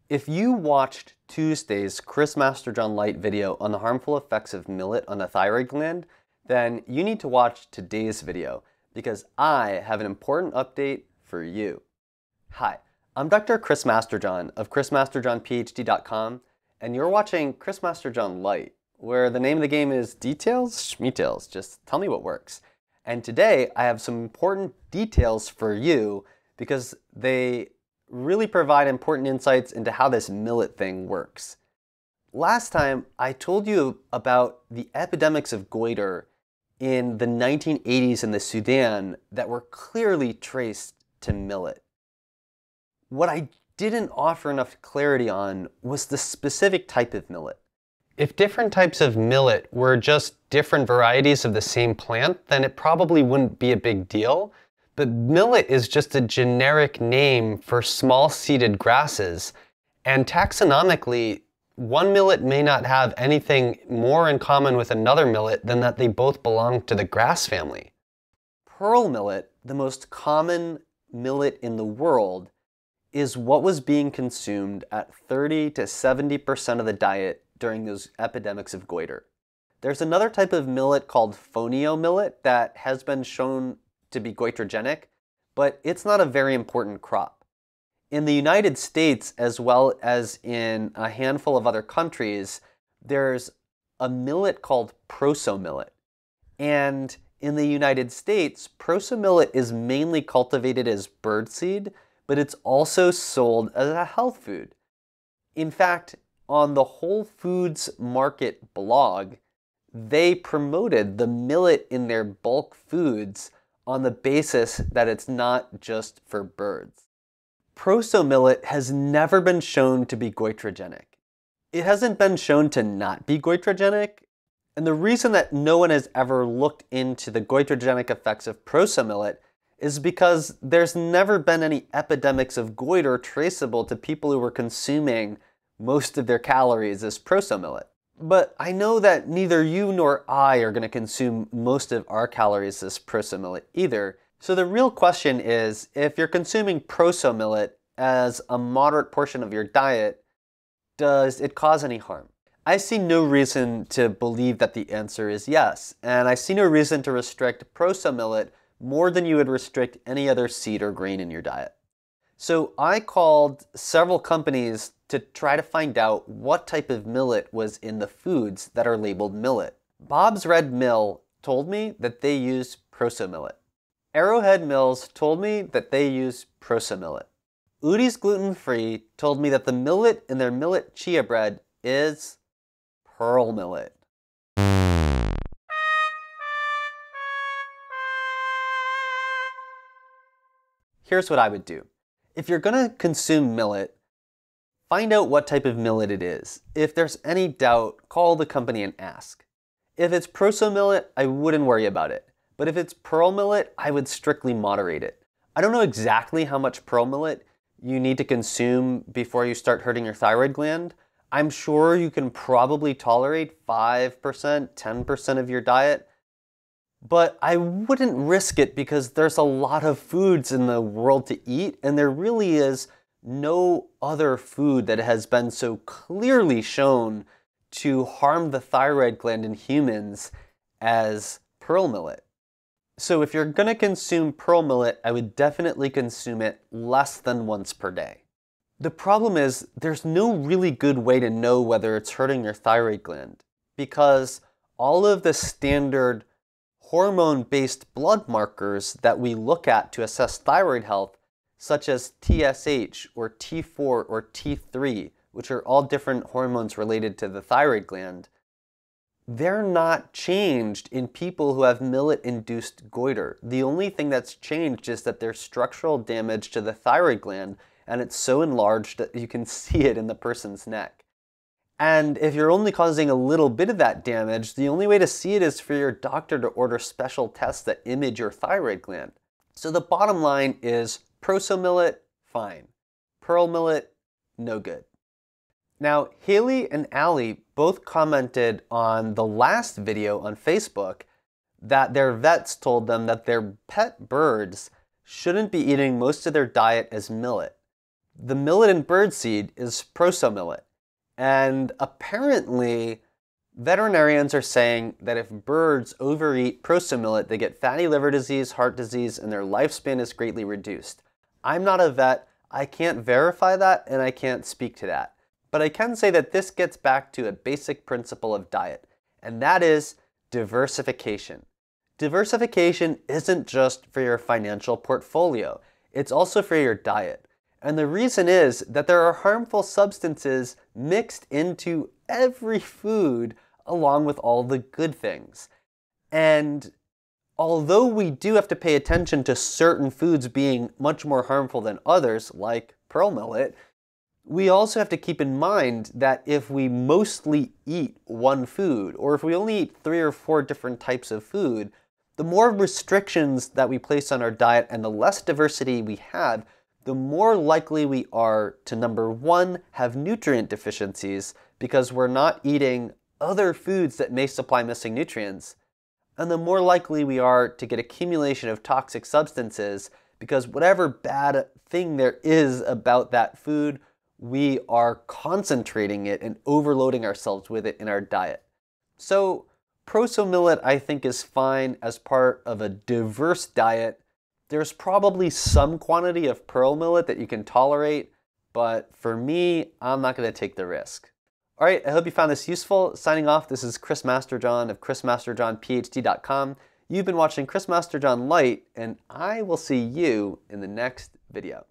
If you watched Tuesday's Chris Masterjohn Lite video on the harmful effects of millet on the thyroid gland, then you need to watch today's video because I have an important update for you. Hi, I'm Dr. Chris Masterjohn of chrismasterjohnphd.com, and you're watching Chris Masterjohn Lite, where the name of the game is details, schmeetails, just tell me what works. And today I have some important details for you because they really provide important insights into how this millet thing works. Last time I told you about the epidemics of goiter in the 1980s in the Sudan that were clearly traced to millet. What I didn't offer enough clarity on was the specific type of millet. If different types of millet were just different varieties of the same plant, then it probably wouldn't be a big deal. But millet is just a generic name for small-seeded grasses, and taxonomically, one millet may not have anything more in common with another millet than that they both belong to the grass family. Pearl millet, the most common millet in the world, is what was being consumed at 30 to 70% of the diet during those epidemics of goiter. There's another type of millet called Fonio millet that has been shown to be goitrogenic, but it's not a very important crop. In the United States, as well as in a handful of other countries, there's a millet called proso millet. And in the United States, proso millet is mainly cultivated as birdseed, but it's also sold as a health food. In fact, on the Whole Foods Market blog, they promoted the millet in their bulk foods on the basis that it's not just for birds. Proso millet has never been shown to be goitrogenic. It hasn't been shown to not be goitrogenic, and the reason that no one has ever looked into the goitrogenic effects of proso millet is because there's never been any epidemics of goiter traceable to people who were consuming most of their calories as proso millet. But I know that neither you nor I are going to consume most of our calories as proso millet either. So the real question is, if you're consuming proso millet as a moderate portion of your diet, does it cause any harm? I see no reason to believe that the answer is yes, and I see no reason to restrict proso millet more than you would restrict any other seed or grain in your diet. So I called several companies to try to find out what type of millet was in the foods that are labeled millet. Bob's Red Mill told me that they use proso millet. Arrowhead Mills told me that they use proso millet. Udi's Gluten Free told me that the millet in their millet chia bread is pearl millet. Here's what I would do. If you're going to consume millet, find out what type of millet it is. If there's any doubt, call the company and ask. If it's proso millet, I wouldn't worry about it. But if it's pearl millet, I would strictly moderate it. I don't know exactly how much pearl millet you need to consume before you start hurting your thyroid gland. I'm sure you can probably tolerate 5%, 10% of your diet. But I wouldn't risk it because there's a lot of foods in the world to eat, and there really is no other food that has been so clearly shown to harm the thyroid gland in humans as pearl millet. So if you're going to consume pearl millet, I would definitely consume it less than once per day. The problem is there's no really good way to know whether it's hurting your thyroid gland because all of the standard hormone-based blood markers that we look at to assess thyroid health, such as TSH or T4 or T3, which are all different hormones related to the thyroid gland, they're not changed in people who have millet-induced goiter. The only thing that's changed is that there's structural damage to the thyroid gland, and it's so enlarged that you can see it in the person's neck. And if you're only causing a little bit of that damage, the only way to see it is for your doctor to order special tests that image your thyroid gland. So the bottom line is proso millet, fine. Pearl millet, no good. Now, Haley and Allie both commented on the last video on Facebook that their vets told them that their pet birds shouldn't be eating most of their diet as millet. The millet in birdseed is proso millet. And apparently, veterinarians are saying that if birds overeat proso millet, they get fatty liver disease, heart disease, and their lifespan is greatly reduced. I'm not a vet. I can't verify that, and I can't speak to that. But I can say that this gets back to a basic principle of diet, and that is diversification. Diversification isn't just for your financial portfolio. It's also for your diet. And the reason is that there are harmful substances mixed into every food along with all the good things. And although we do have to pay attention to certain foods being much more harmful than others, like pearl millet, we also have to keep in mind that if we mostly eat one food, or if we only eat 3 or 4 different types of food, the more restrictions that we place on our diet and the less diversity we have, the more likely we are to, number 1, have nutrient deficiencies because we're not eating other foods that may supply missing nutrients, and the more likely we are to get accumulation of toxic substances because whatever bad thing there is about that food, we are concentrating it and overloading ourselves with it in our diet. So proso millet, I think, is fine as part of a diverse diet. There's probably some quantity of pearl millet that you can tolerate, but for me, I'm not going to take the risk. All right, I hope you found this useful. Signing off, this is Chris Masterjohn of chrismasterjohnphd.com. You've been watching Chris Masterjohn Lite, and I will see you in the next video.